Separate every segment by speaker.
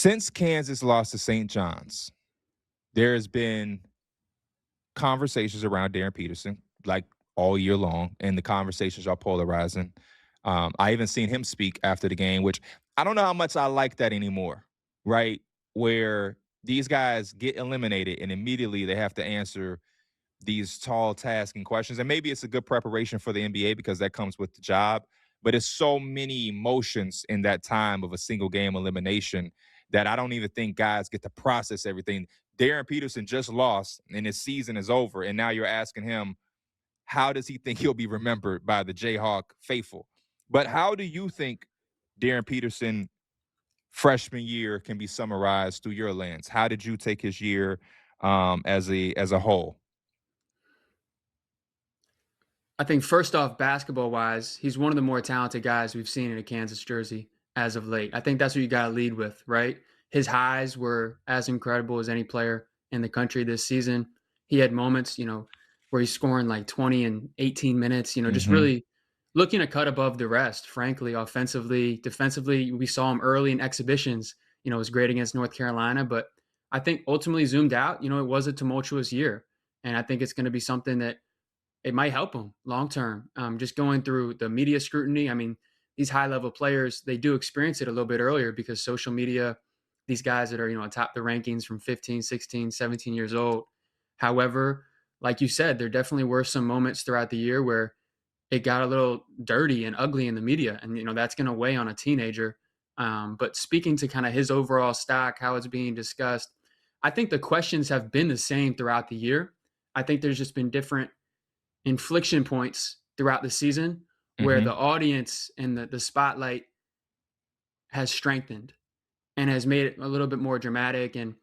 Speaker 1: Since Kansas lost to St. John's, there has been conversations around Darryn Peterson, like, all year long, and the conversations are polarizing. I even seen him speak after the game, which I don't know how much I like that anymore, right? Where these guys get eliminated and immediately they have to answer these tall tasking questions. And maybe it's a good preparation for the NBA because that comes with the job. But it's so many emotions in that time of a single game elimination that I don't even think guys get to process everything. Darryn Peterson just lost and his season is over. And now you're asking him, how does he think he'll be remembered by the Jayhawk faithful? But how do you think Darryn Peterson freshman year can be summarized through your lens? How did you take his year as a whole?
Speaker 2: I think first off, basketball wise, he's one of the more talented guys we've seen in a Kansas jersey as of late. I think that's what you got to lead with, right? His highs were as incredible as any player in the country this season. He had moments, where he's scoring like 20 and 18 minutes, just
Speaker 1: Hmm.
Speaker 2: really looking to cut above the rest, frankly, offensively, defensively. We saw him early in exhibitions, it was great against North Carolina, but I think ultimately zoomed out, it was a tumultuous year. And I think it's going to be something that it might help him long term. Just going through the media scrutiny. I mean, these high level players, they do experience it a little bit earlier because social media, these guys that are, atop the rankings from 15, 16, 17 years old. However, like you said, there definitely were some moments throughout the year where it got a little dirty and ugly in the media. And, that's going to weigh on a teenager. But speaking to kind of his overall stock, how it's being discussed, I think the questions have been the same throughout the year. I think there's just been different inflection points throughout the season where
Speaker 1: Hmm.
Speaker 2: the audience and the spotlight has strengthened and has made it a little bit more dramatic. And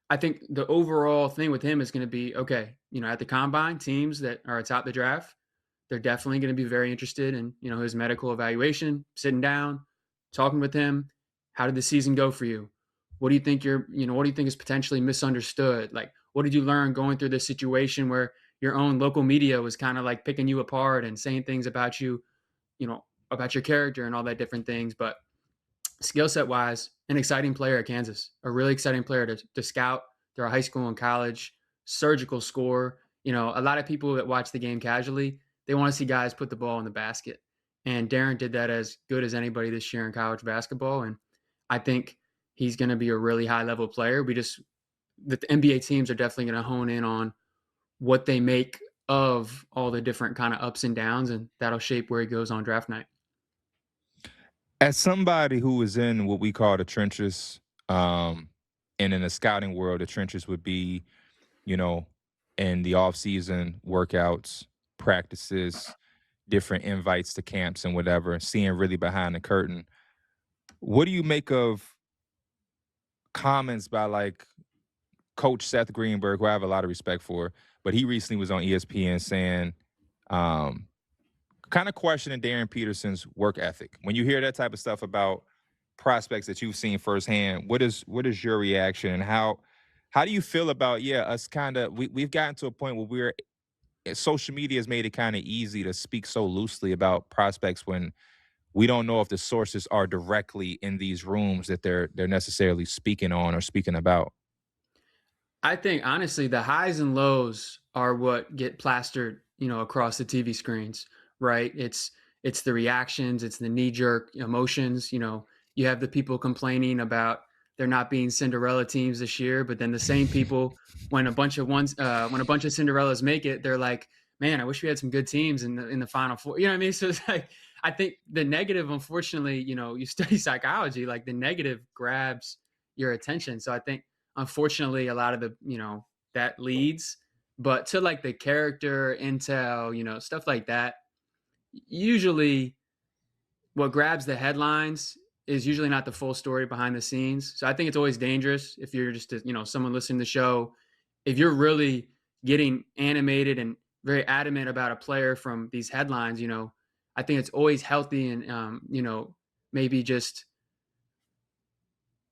Speaker 2: I think the overall thing with him is going to be okay, at the combine, teams that are atop the draft, they're definitely going to be very interested in, his medical evaluation, sitting down, talking with him. How did the season go for you? What do you think is potentially misunderstood? Like, what did you learn going through this situation where your own local media was kind of like picking you apart and saying things about you, about your character and all that different things. But skill set wise, an exciting player at Kansas, a really exciting player to scout through high school and college, surgical score. A lot of people that watch the game casually, they want to see guys put the ball in the basket. And Darryn did that as good as anybody this year in college basketball. And I think he's going to be a really high level player. The NBA teams are definitely going to hone in on what they make of all the different kind of ups and downs, and that'll shape where he goes on draft night.
Speaker 1: As somebody who is in what we call the trenches, um, and in the scouting world, the trenches would be, you know, in the off season workouts, practices, different invites to camps and whatever, seeing really behind the curtain. What do you make of comments by like Coach Seth Greenberg, who I have a lot of respect for, but he recently was on ESPN saying, um, kind of questioning Darryn Peterson's work ethic. When you hear that type of stuff about prospects that you've seen firsthand, what is your reaction and how do you feel about us kind of we've gotten to a point where social media has made it kind of easy to speak so loosely about prospects when we don't know if the sources are directly in these rooms that they're necessarily speaking on or speaking about.
Speaker 2: I think honestly, the highs and lows are what get plastered, across the TV screens, right? It's the reactions, it's the knee jerk emotions. You have the people complaining about there not being Cinderella teams this year, but then the same people, when a bunch of Cinderellas make it, they're like, man, I wish we had some good teams in the Final Four. You know what I mean? So it's like I think the negative, unfortunately, you study psychology, like the negative grabs your attention. So I think unfortunately a lot of the that leads, but to like the character intel, stuff like that, usually what grabs the headlines is usually not the full story behind the scenes. So I think it's always dangerous if you're just someone listening to the show, if you're really getting animated and very adamant about a player from these headlines. I think it's always healthy and maybe just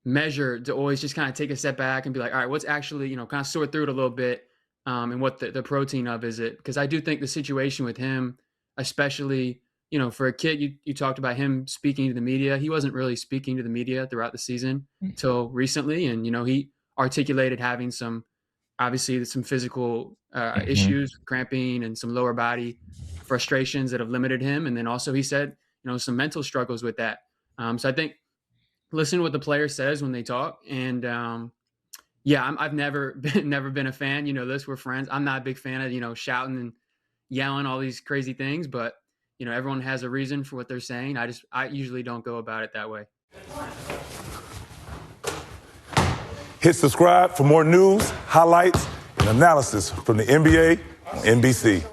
Speaker 2: measure to always just kind of take a step back and be like, all right, what's actually, kind of sort through it a little bit, and what the protein of is it? Because I do think the situation with him, especially, for a kid, you talked about him speaking to the media. He wasn't really speaking to the media throughout the season till recently. And, he articulated having obviously some physical
Speaker 1: Mhm.
Speaker 2: issues, cramping and some lower body frustrations that have limited him. And then also he said, some mental struggles with that. So I think listen to what the player says when they talk. And yeah, I've never been a fan. This we're friends. I'm not a big fan of shouting and yelling all these crazy things, but everyone has a reason for what they're saying. I usually don't go about it that way.
Speaker 3: Hit subscribe for more news, highlights, and analysis from the NBA on NBC.